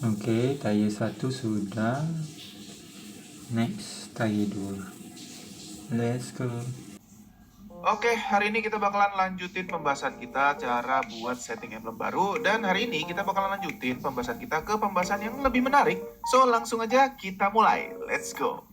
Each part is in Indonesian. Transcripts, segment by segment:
Oke, tier 1 sudah. Next, tier 2. Let's go. Oke, hari ini kita bakalan lanjutin pembahasan kita cara buat setting emblem baru. Dan hari ini kita bakalan lanjutin pembahasan kita ke pembahasan yang lebih menarik. So, langsung aja kita mulai. Let's go.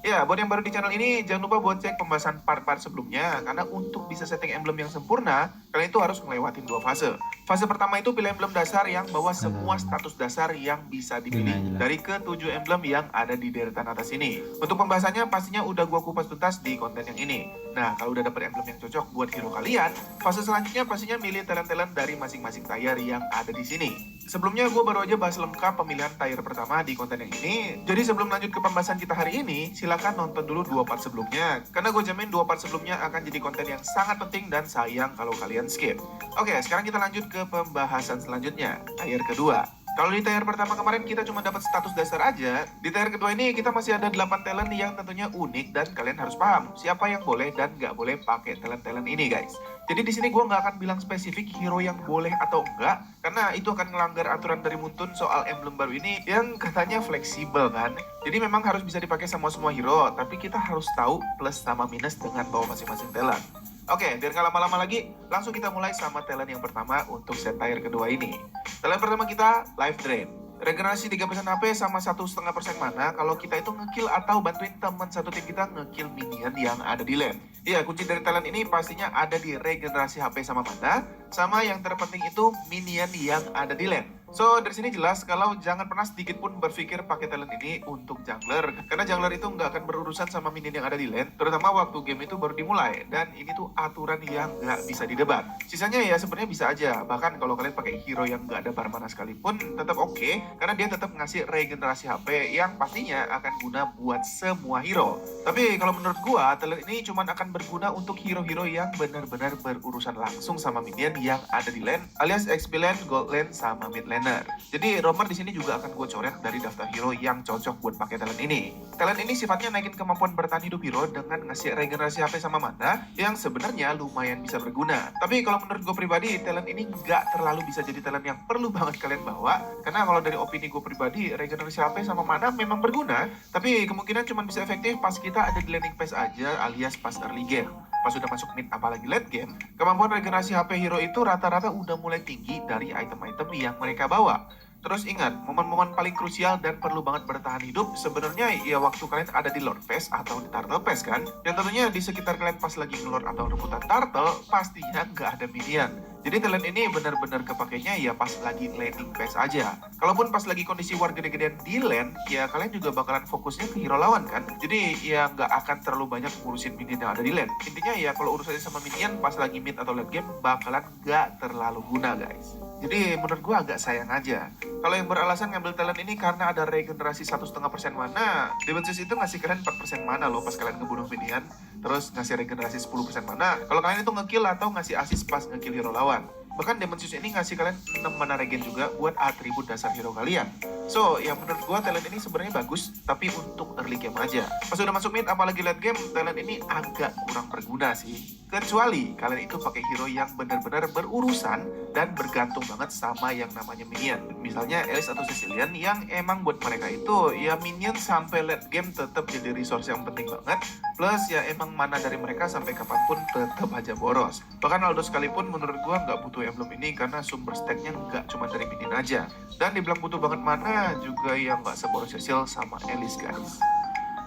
Ya, buat yang baru di channel ini, jangan lupa buat cek pembahasan part-part sebelumnya. Karena untuk bisa setting emblem yang sempurna, kalian itu harus ngelewatin 2 fase. Fase pertama itu pilih emblem dasar yang bawa semua status dasar yang bisa dipilih dari ke-7 emblem yang ada di deretan atas ini. Untuk pembahasannya pastinya udah gua kupas tuntas di konten yang ini. Nah, kalau udah dapet emblem yang cocok buat hero kalian, fase selanjutnya pastinya milih talent-talent dari masing-masing tier yang ada di sini. Sebelumnya gue baru aja bahas lengkap pemilihan tier pertama di konten yang ini. Jadi sebelum lanjut ke pembahasan kita hari ini, silakan nonton dulu 2 part sebelumnya. Karena gue jamin 2 part sebelumnya akan jadi konten yang sangat penting dan sayang kalau kalian skip. Oke, sekarang kita lanjut ke pembahasan selanjutnya, tier kedua. Kalau di tier pertama kemarin kita cuma dapat status dasar aja, di tier kedua ini kita masih ada 8 talent yang tentunya unik dan kalian harus paham siapa yang boleh dan nggak boleh pakai talent-talent ini guys. Jadi di sini gue nggak akan bilang spesifik hero yang boleh atau enggak, karena itu akan melanggar aturan dari Muntun soal emblem baru ini yang katanya fleksibel kan. Jadi memang harus bisa dipakai sama semua hero, tapi kita harus tahu plus sama minus dengan bawa masing-masing talent. Oke, biar nggak lama-lama lagi, langsung kita mulai sama talent yang pertama untuk set tier kedua ini. Talent pertama kita, Life Drain. Regenerasi 3% HP sama 1,5% mana kalau kita itu ngekill atau bantuin teman satu tim kita ngekill minion yang ada di lane. Iya, kunci dari talent ini pastinya ada di regenerasi HP sama mana, sama yang terpenting itu minion yang ada di lane. So, dari sini jelas kalau jangan pernah sedikit pun berpikir pakai talent ini untuk jungler. Karena jungler itu nggak akan berurusan sama minion yang ada di lane, terutama waktu game itu baru dimulai. Dan ini tuh aturan yang nggak bisa didebat. Sisanya ya sebenarnya bisa aja. Bahkan kalau kalian pakai hero yang nggak ada bar mana sekalipun, tetap oke. Karena dia tetap ngasih regenerasi HP yang pastinya akan guna buat semua hero. Tapi kalau menurut gua, talent ini cuma akan berguna untuk hero-hero yang benar-benar berurusan langsung sama minion yang ada di lane, alias XP lane, gold lane, sama mid lane. Jadi Romer di sini juga akan gue coret dari daftar hero yang cocok buat pakai talent ini. Talent ini sifatnya naikin kemampuan bertahan hidup hero dengan ngasih regenerasi HP sama mana yang sebenarnya lumayan bisa berguna. Tapi kalau menurut gue pribadi, talent ini nggak terlalu bisa jadi talent yang perlu banget kalian bawa. Karena kalau dari opini gue pribadi, regenerasi HP sama mana memang berguna, tapi kemungkinan cuma bisa efektif pas kita ada di laning phase aja, alias pas early game. Pas sudah masuk mid apalagi late game, kemampuan regenerasi HP hero itu rata-rata udah mulai tinggi dari item-item yang mereka bawa. Terus ingat, momen-momen paling krusial dan perlu banget bertahan hidup sebenarnya ya waktu kalian ada di Lord Phase atau di Turtle Phase kan. Dan tentunya di sekitar kalian pas lagi ngelord atau rebutan Turtle, pastinya nggak ada minion. Jadi talent ini benar-benar kepakainya ya pas lagi laning phase aja. Kalaupun pas lagi kondisi war gede-gedean di lane, ya kalian juga bakalan fokusnya ke hero lawan kan. Jadi ya nggak akan terlalu banyak ngurusin minion yang ada di lane. Intinya ya kalau urusannya sama minion pas lagi mid atau late game bakalan nggak terlalu guna guys. Jadi menurut gua agak sayang aja. Kalau yang beralasan ngambil talent ini karena ada regenerasi 1,5% mana, Demonsis itu ngasih kalian 4% mana loh pas kalian ngebunuh minion. Terus ngasih regenerasi 10% mana kalau kalian itu ngekill atau ngasih assist pas ngekill hero lawan. Bahkan Demonsis ini ngasih kalian 6 mana regen juga buat atribut dasar hero kalian. So, ya menurut gua talent ini sebenarnya bagus, tapi untuk early game aja. Pas udah masuk mid, apalagi late game, talent ini agak kurang berguna sih. Kecuali kalian itu pakai hero yang benar-benar berurusan dan bergantung banget sama yang namanya minion. Misalnya Alice atau Cecilian yang emang buat mereka itu ya minion sampai late game tetap jadi resource yang penting banget. Plus ya emang mana dari mereka sampai kapanpun tetap aja boros. Bahkan Aldo sekalipun menurut gua nggak butuh emblem ini karena sumber stacknya nggak cuma dari minion aja. Dan dibilang butuh banget mana juga yang nggak seboros Cecil sama Alice guys.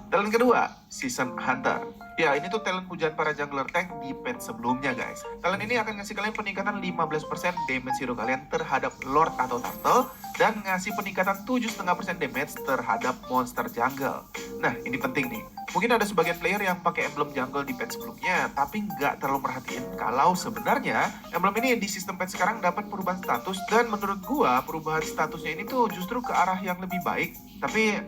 Talent kedua, Season Hunter. Ya, ini tuh talent pujian para jungler tank di patch sebelumnya guys. Talent ini akan ngasih kalian peningkatan 15% damage hero kalian terhadap Lord atau Turtle dan ngasih peningkatan 7,5% damage terhadap monster jungle. Nah, ini penting nih. Mungkin ada sebagian player yang pakai emblem jungle di patch sebelumnya, tapi nggak terlalu merhatiin kalau sebenarnya emblem ini di sistem patch sekarang dapat perubahan status, dan menurut gua perubahan statusnya ini tuh justru ke arah yang lebih baik. Tapi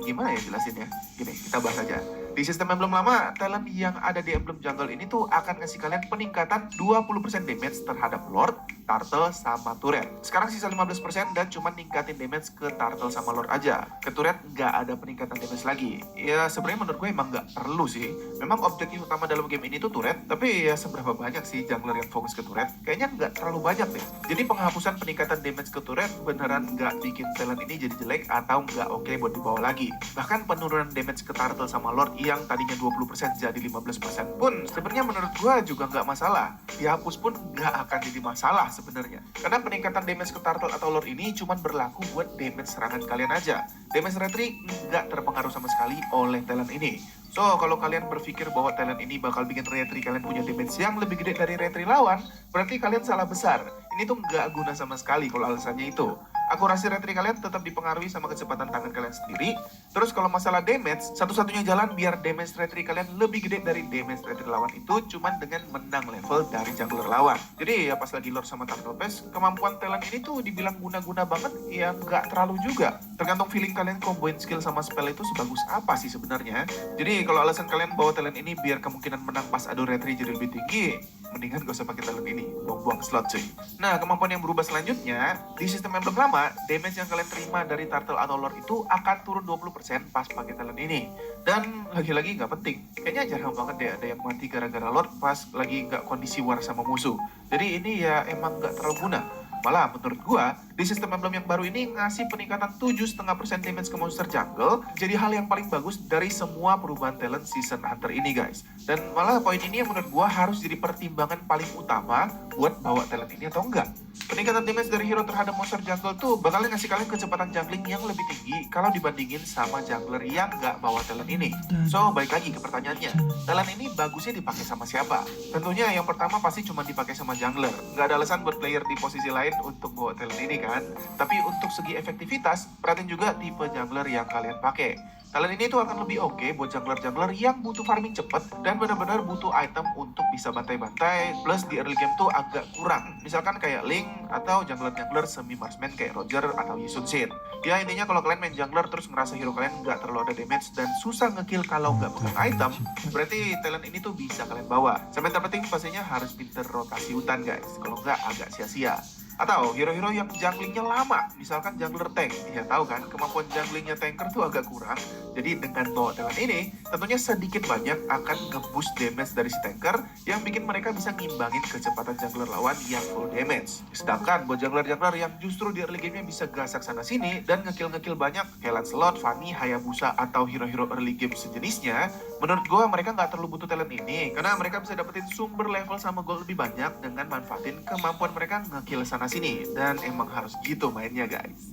gimana ya jelasinnya? Gini, kita bahas aja. Di sistem emblem lama, talent yang ada di emblem jungle ini tuh akan ngasih kalian peningkatan 20% damage terhadap Lord, Turtle, sama Turret. Sekarang sisa 15% dan cuma ningkatin damage ke Turtle sama Lord aja. Ke Turret nggak ada peningkatan damage lagi. Ya sebenarnya menurut gue emang nggak perlu sih. Memang objektif utama dalam game ini tuh Turret, tapi ya seberapa banyak sih jungler yang fokus ke Turret? Kayaknya nggak terlalu banyak deh. Jadi penghapusan peningkatan damage ke Turret beneran nggak bikin talent ini jadi jelek atau nggak oke buat dibawa lagi. Bahkan penurunan damage ke Turtle sama Lord yang tadinya 20% jadi 15% pun sebenarnya menurut gua juga nggak masalah. Dihapus pun nggak akan jadi masalah sebenarnya. Karena peningkatan damage ke Turtle atau Lord ini cuma berlaku buat damage serangan kalian aja. Damage retry nggak terpengaruh sama sekali oleh talent ini. So, kalau kalian berpikir bahwa talent ini bakal bikin retry kalian punya damage yang lebih gede dari retry lawan, berarti kalian salah besar. Ini tuh nggak guna sama sekali kalau alasannya itu. Akurasi retry kalian tetap dipengaruhi sama kecepatan tangan kalian sendiri. Terus kalau masalah damage, satu-satunya jalan biar damage retry kalian lebih gede dari damage retry lawan itu cuman dengan menang level dari jungler lawan. Jadi ya pas lagi Lord sama Turtle Pass, kemampuan talent ini tuh dibilang guna-guna banget, ya nggak terlalu juga. Tergantung feeling kalian comboin skill sama spell itu sebagus apa sih sebenarnya. Jadi kalau alasan kalian bawa talent ini biar kemungkinan menang pas adu retry jadi lebih tinggi, mendingan gak usah pakai talent ini, buang-buang slot cuy. Nah, kemampuan yang berubah selanjutnya, di sistem emblem lama, damage yang kalian terima dari Turtle atau Lord itu akan turun 20% pas pakai talent ini. Dan lagi-lagi nggak penting, kayaknya jarang banget deh ada yang mati gara-gara Lord pas lagi nggak kondisi war sama musuh. Jadi ini ya emang nggak terlalu guna. Malah menurut gua, di sistem emblem yang baru ini ngasih peningkatan 7,5% damage ke monster jungle, jadi hal yang paling bagus dari semua perubahan talent season hunter ini guys. Dan malah poin ini yang menurut gua harus jadi pertimbangan paling utama buat bawa talent ini atau enggak. Peningkatan damage dari hero terhadap monster jungle tuh bakalan ngasih kalian kecepatan jungling yang lebih tinggi kalau dibandingin sama jungler yang nggak bawa talent ini. So, balik lagi ke pertanyaannya, talent ini bagusnya dipakai sama siapa? Tentunya yang pertama pasti cuma dipakai sama jungler. Nggak ada alasan buat player di posisi lain untuk bawa talent ini kan. Tapi untuk segi efektivitas, perhatiin juga tipe jungler yang kalian pakai. Talent ini tuh akan lebih oke buat jungler-jungler yang butuh farming cepet dan benar-benar butuh item untuk bisa bantai-bantai, plus di early game tuh agak kurang. Misalkan kayak Link atau jungler-jungler semi marksman kayak Roger atau Yi Sun-shin. Ya intinya kalau kalian main jungler terus ngerasa hero kalian nggak terlalu ada damage dan susah ngekill kalau nggak pegang item, berarti talent ini tuh bisa kalian bawa. Sampai terpenting pastinya harus pinter rotasi hutan guys, kalau nggak agak sia-sia. Atau hero-hero yang junglingnya lama, misalkan jungler tank. Ya tahu kan, kemampuan junglingnya tanker tuh agak kurang. Jadi dengan bawa talent ini, tentunya sedikit banyak akan nge-boost damage dari si tanker yang bikin mereka bisa ngimbangin kecepatan jungler lawan yang full damage. Sedangkan buat jungler-jungler yang justru di early game-nya bisa gasak sana-sini dan ngekill-ngekill banyak, kayak Lancelot, Fanny, Hayabusa, atau hero-hero early game sejenisnya, menurut gua mereka nggak terlalu butuh talent ini, karena mereka bisa dapetin sumber level sama gold lebih banyak dengan manfaatin kemampuan mereka ngekill sana-sini. Dan emang harus gitu mainnya guys.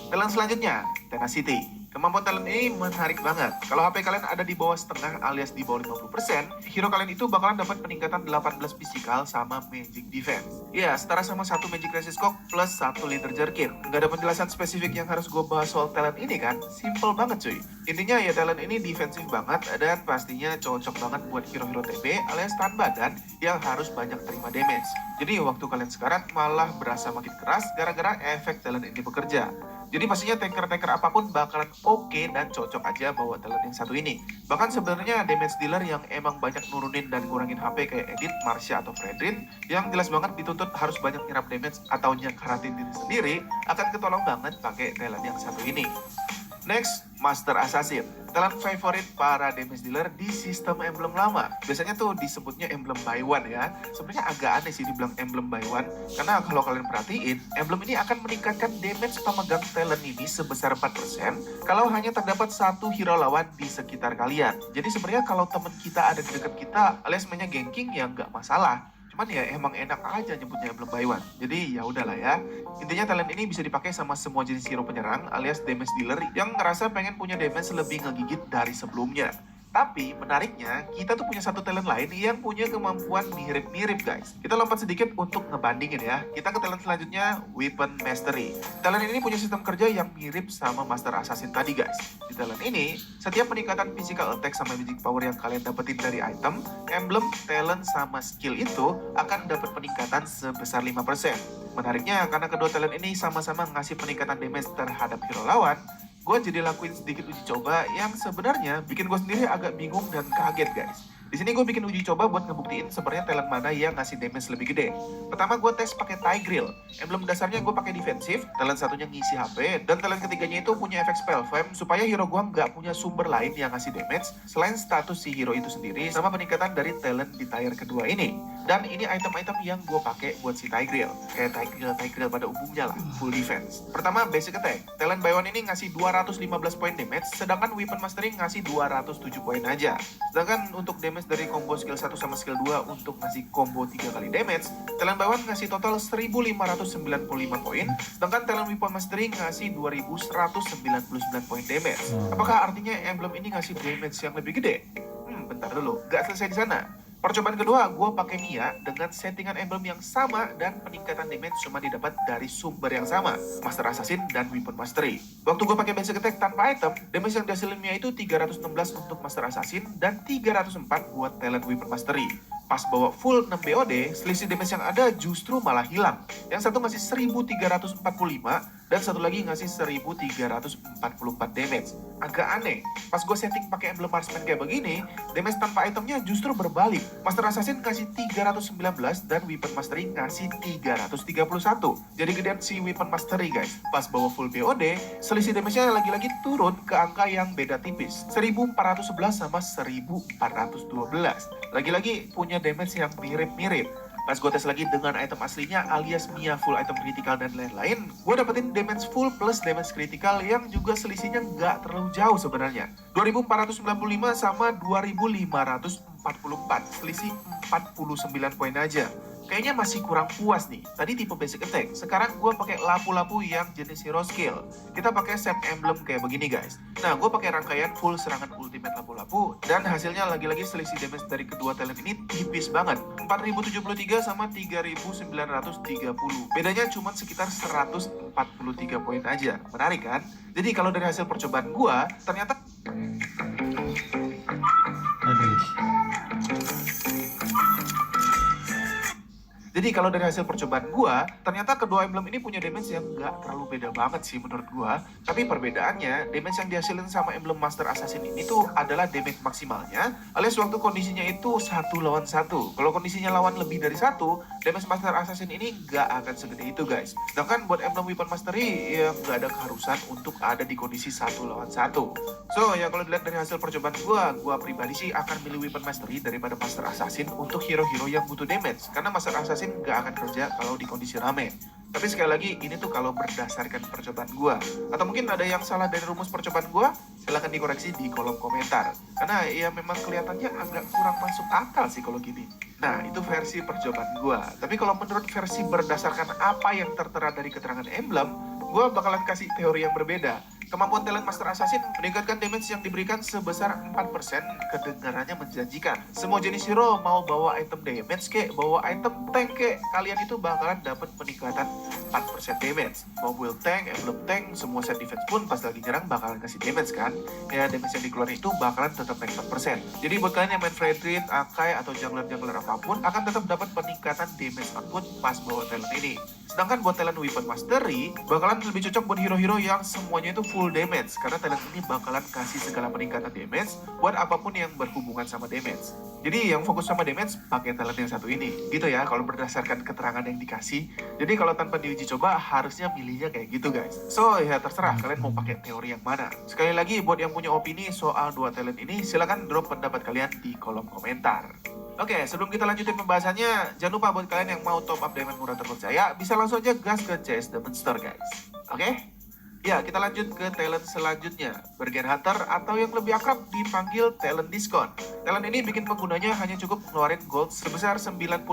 Talent selanjutnya, Tenacity. Kemampuan talent ini menarik banget. Kalau HP kalian ada di bawah setengah alias di bawah 50%, hero kalian itu bakalan dapat peningkatan 18 physical sama magic defense. Ya, setara sama 1 magic resist cock plus 1 liter jerkin. Nggak ada penjelasan spesifik yang harus gue bahas soal talent ini kan? Simple banget cuy. Intinya ya talent ini defensif banget dan pastinya cocok banget buat hero-hero TB alias tahan badan yang harus banyak terima damage. Jadi waktu kalian sekarat malah berasa makin keras gara-gara efek talent ini bekerja. Jadi pastinya tanker-tanker apapun bakalan oke dan cocok aja bawa talent yang satu ini. Bahkan sebenarnya damage dealer yang emang banyak nurunin dan kurangin HP kayak Edith, Marsha, atau Fredrin yang jelas banget dituntut harus banyak nyerap damage atau nyekaratin diri sendiri akan ketolong banget pakai talent yang satu ini. Next, Master Assassin. Talent favorit para damage dealer di sistem emblem lama. Biasanya tuh disebutnya emblem by one ya. Sebenarnya agak aneh sih dibilang emblem by one. Karena kalau kalian perhatiin, emblem ini akan meningkatkan damage pemegang talent ini sebesar 4% kalau hanya terdapat satu hero lawan di sekitar kalian. Jadi sebenarnya kalau temen kita ada di dekat kita alias mainnya ganking ya nggak masalah. Cuman ya emang enak aja nyebutnya emblem by one. Jadi ya udahlah ya. Intinya talent ini bisa dipakai sama semua jenis hero penyerang alias damage dealer yang ngerasa pengen punya damage lebih ngegigit dari sebelumnya. Tapi menariknya, kita tuh punya satu talent lain yang punya kemampuan mirip-mirip guys. Kita lompat sedikit untuk ngebandingin ya. Kita ke talent selanjutnya, Weapon Mastery. Talent ini punya sistem kerja yang mirip sama Master Assassin tadi guys. Di talent ini, setiap peningkatan physical attack sama magic power yang kalian dapetin dari item, emblem, talent, sama skill itu akan dapat peningkatan sebesar 5%. Menariknya, karena kedua talent ini sama-sama ngasih peningkatan damage terhadap hero lawan, gue jadi lakuin sedikit uji coba yang sebenarnya bikin gue sendiri agak bingung dan kaget guys. Di sini gue bikin uji coba buat ngebuktiin sebenarnya talent mana yang ngasih damage lebih gede. Pertama gue tes pakai Tigreal. Emblem dasarnya gue pakai defensif, talent satunya ngisi HP, dan talent ketiganya itu punya efek spell fam supaya hero gue nggak punya sumber lain yang ngasih damage selain status si hero itu sendiri sama peningkatan dari talent di tier kedua ini. Dan ini item-item yang gue pakai buat si Tigreal. Kayak Tigreal pada umumnya lah, full defense. Pertama basic attack. Talent by one ini ngasih 215 poin damage, sedangkan weapon mastering ngasih 207 poin aja. Sedangkan untuk damage dari combo skill 1 sama skill 2 untuk ngasih combo 3 kali damage, talent by one ngasih total 1595 poin, sedangkan talent weapon mastering ngasih 2199 poin damage. Apakah artinya emblem ini ngasih damage yang lebih gede? Bentar dulu, gak selesai di sana. Percobaan kedua, gue pakai Mia dengan settingan emblem yang sama dan peningkatan damage cuma didapat dari sumber yang sama, Master Assassin dan Weapon Mastery. Waktu gue pakai basic attack tanpa item, damage yang dihasilin Mia itu 316 untuk Master Assassin dan 304 buat talent Weapon Mastery. Pas bawa full 6 BOD, selisih damage yang ada justru malah hilang. Yang satu ngasih 1345 dan satu lagi ngasih 1344 damage. Agak aneh, pas gue setting pakai emblem marksman kayak begini, damage tanpa itemnya justru berbalik. Master Assassin ngasih 319 dan Weapon Mastery ngasih 331. Jadi gedean si Weapon Mastery guys. Pas bawa full BOD, selisih damage-nya lagi-lagi turun ke angka yang beda tipis. 1411 sama 1412. Lagi-lagi punya damage yang mirip-mirip. Pas gue tes lagi dengan item aslinya alias Mia full item critical dan lain-lain, gue dapetin damage full plus damage critical yang juga selisihnya nggak terlalu jauh sebenarnya. 2495 sama 2544, selisih 49 poin aja. Kayaknya masih kurang puas nih. Tadi tipe basic attack, sekarang gue pakai lapu-lapu yang jenis hero skill. Kita pakai set emblem kayak begini guys. Nah, gue pakai rangkaian full serangan ultimate lapu-lapu dan hasilnya lagi-lagi selisih damage dari kedua talent ini tipis banget. 4073 sama 3930. Bedanya cuma sekitar 143 poin aja. Menarik kan? Jadi kalau dari hasil percobaan gue, ternyata Jadi kalau dari hasil percobaan gua, ternyata kedua emblem ini punya damage yang nggak terlalu beda banget sih menurut gua. Tapi perbedaannya, damage yang dihasilin sama emblem Master Assassin ini tuh adalah damage maksimalnya, alias waktu kondisinya itu 1 lawan 1. Kalau kondisinya lawan lebih dari 1, damage Master Assassin ini nggak akan segede itu guys. Sedangkan buat emblem Weapon Mastery, ya nggak ada keharusan untuk ada di kondisi 1 lawan 1. So, ya kalau dilihat dari hasil percobaan gua pribadi sih akan milih Weapon Mastery daripada Master Assassin untuk hero-hero yang butuh damage. Karena Master Assassin nggak akan kerja kalau di kondisi rame. Tapi sekali lagi, ini tuh kalau berdasarkan percobaan gua. Atau mungkin ada yang salah dari rumus percobaan gua, silahkan dikoreksi di kolom komentar. Karena ya memang kelihatannya agak kurang masuk akal sih kalau gini. Nah, itu versi percobaan gua. Tapi kalau menurut versi berdasarkan apa yang tertera dari keterangan emblem, gua bakalan kasih teori yang berbeda. Kemampuan talent Master Assassin meningkatkan damage yang diberikan sebesar 4%, kedengarannya menjanjikan. Semua jenis hero mau bawa item damage kek, bawa item tank kek, kalian itu bakalan dapat peningkatan 4% damage. Mau build tank, emblem tank, semua set defense pun pas lagi nyerang bakalan kasih damage kan. Ya damage yang dikeluarin itu bakalan tetap naik 4%. Jadi buat kalian yang main Fredrin, Akai, atau jungler-jungler apapun akan tetap dapat peningkatan damage output pas bawa talent ini. Sedangkan buat talent Weapon Mastery bakalan lebih cocok buat hero-hero yang semuanya itu full damage, karena talent ini bakalan kasih segala peningkatan damage buat apapun yang berhubungan sama damage. Jadi yang fokus sama damage pakai talent yang satu ini. Gitu ya kalau berdasarkan keterangan yang dikasih. Jadi kalau tanpa diuji coba harusnya milihnya kayak gitu guys. So ya terserah kalian mau pakai teori yang mana. Sekali lagi buat yang punya opini soal dua talent ini, silakan drop pendapat kalian di kolom komentar. Oke, sebelum kita lanjutin pembahasannya, jangan lupa buat kalian yang mau top up diamond murah terpercaya, bisa langsung aja gas ke CS Diamond Store guys. Oke? Ya, kita lanjut ke talent selanjutnya, Bargain Hunter atau yang lebih akrab dipanggil talent diskon. Talent ini bikin penggunanya hanya cukup ngeluarin gold sebesar 95%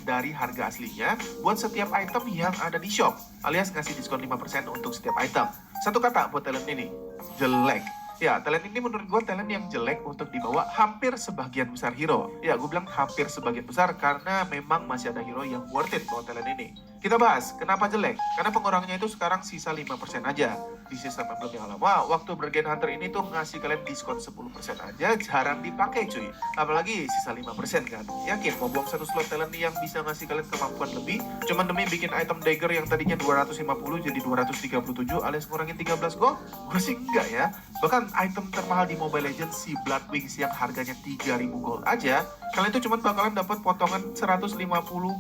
dari harga aslinya buat setiap item yang ada di shop, alias ngasih diskon 5% untuk setiap item. Satu kata buat talent ini, jelek. Ya, talent ini menurut gue talent yang jelek untuk dibawa hampir sebagian besar hero. Ya, gue bilang hampir sebagian besar karena memang masih ada hero yang worth it bawa talent ini. Kita bahas, kenapa jelek? Karena pengurangannya itu sekarang sisa 5% aja. Di sistem emblem yang lama, waktu Bergen Hunter ini tuh ngasih kalian diskon 10% aja, jarang dipakai cuy. Apalagi sisa 5% kan. Yakin mau buang satu slot talent yang bisa ngasih kalian kemampuan lebih, cuman demi bikin item dagger yang tadinya 250 jadi 237 alias ngurangin 13 gold? Gue sih enggak ya. Bahkan item termahal di Mobile Legends si Blood Wings yang harganya 3000 gold aja, kalian tuh cuma bakalan dapat potongan 150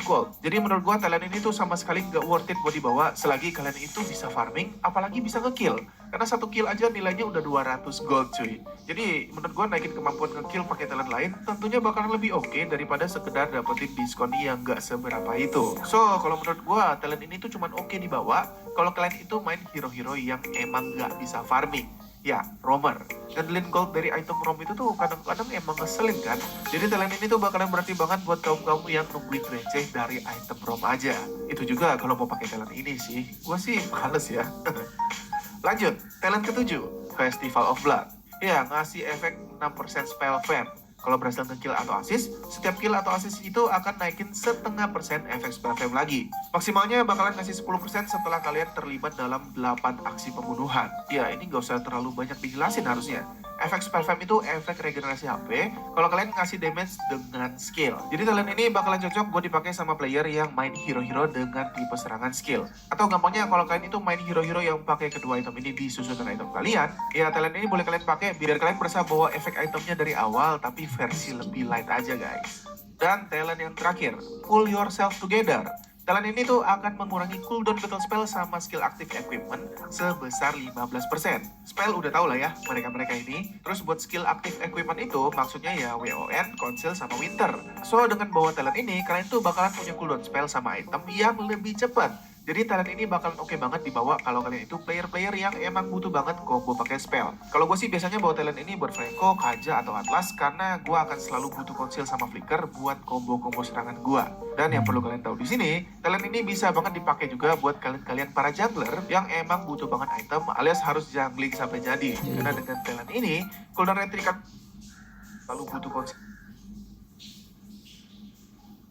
gold. Jadi menurut gua talent ini tuh sama sekali nggak worth it buat dibawa selagi kalian itu bisa farming, apalagi bisa ngekill. Karena satu kill aja nilainya udah 200 gold cuy. Jadi menurut gua naikin kemampuan ngekill pakai talent lain tentunya bakalan lebih oke daripada sekedar dapetin diskon yang nggak seberapa itu. So kalau menurut gua talent ini tuh cuma oke dibawa kalau kalian itu main hero-hero yang emang nggak bisa farming. Ya, roamer. Ngedelin gold dari item rom itu tuh kadang-kadang emang ngeselin kan. Jadi talent ini tuh bakalan berarti banget buat kaum-kaum yang nungguin receh dari item rom aja. Itu juga kalau mau pakai talent ini sih. Gua sih males ya. Lanjut, talent ketujuh, Festival of Blood. Ya, ngasih efek 6% spell fam. Kalau berhasil nge-kill atau assist, setiap kill atau assist itu akan naikin 0,5% efek spell fam lagi. Maksimalnya bakalan ngasih 10% setelah kalian terlibat dalam 8 aksi pembunuhan. Ya, ini gak usah terlalu banyak dijelasin harusnya. Efek spell fam itu efek regenerasi HP kalau kalian ngasih damage dengan skill. Jadi talent ini bakalan cocok buat dipakai sama player yang main hero-hero dengan tipe serangan skill. Atau gampangnya kalau kalian itu main hero-hero yang pakai kedua item ini disusun dengan item kalian, ya talent ini boleh kalian pakai biar kalian berasa bawa efek itemnya dari awal tapi versi lebih light aja guys. Dan talent yang terakhir, Pull Yourself Together. Talent ini tuh akan mengurangi cooldown battle spell sama skill aktif equipment sebesar 15%. Spell udah tau lah ya mereka-mereka ini. Terus buat skill aktif equipment itu maksudnya ya WON, Conceal, sama Winter. So dengan bawa talent ini kalian tuh bakalan punya cooldown spell sama item yang lebih cepat. Jadi talent ini bakalan oke banget dibawa kalau kalian itu player-player yang emang butuh banget combo pakai spell. Kalau gue sih biasanya bawa talent ini buat Franco, Kaja, atau Atlas karena gue akan selalu butuh Conceal sama Flicker buat combo-combo serangan gue. Dan yang perlu kalian tahu di sini, talent ini bisa banget dipakai juga buat kalian para jungler yang emang butuh banget item alias harus jungling sampai jadi. Karena dengan talent ini, cooldown retrikat selalu butuh Conceal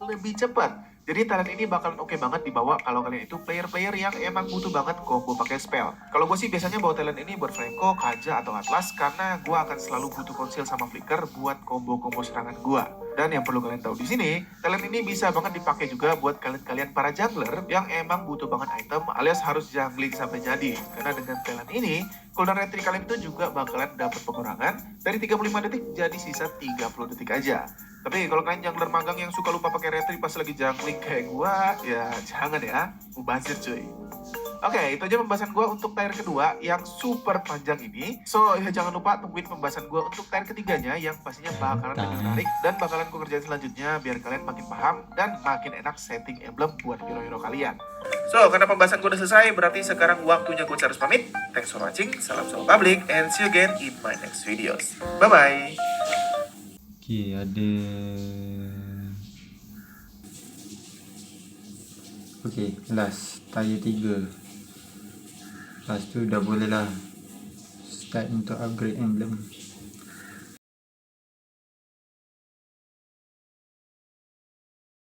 lebih cepat. Jadi talent ini bakalan oke banget dibawa kalau kalian itu player-player yang emang butuh banget combo pakai spell. Kalau gue sih biasanya bawa talent ini buat Franco, Kaja, atau Atlas karena gue akan selalu butuh Conceal sama Flicker buat combo-combo serangan gue. Dan yang perlu kalian tahu di sini, talent ini bisa banget dipakai juga buat kalian para jungler yang emang butuh banget item alias harus jungling sampai jadi. Karena dengan talent ini, cooldown retry kalian itu juga bakalan dapat pengurangan dari 35 detik jadi sisa 30 detik aja. Tapi kalau kalian jungler magang yang suka lupa pakai retry pas lagi jungling kayak gua, ya jangan ya, mubazir cuy. Oke, itu aja pembahasan gue untuk tier kedua yang super panjang ini. So, ya jangan lupa tungguin pembahasan gue untuk tier ketiganya yang pastinya bakalan lebih menarik dan bakalan gue kerjain selanjutnya biar kalian makin paham dan makin enak setting emblem buat hero-hero kalian. So, karena pembahasan gue udah selesai, berarti sekarang waktunya gue harus pamit. Thanks for watching, salam solo public, and see you again in my next videos. Bye-bye! Okey, ada okey, last tier 3. Lepas tu dah boleh lah start untuk upgrade emblem.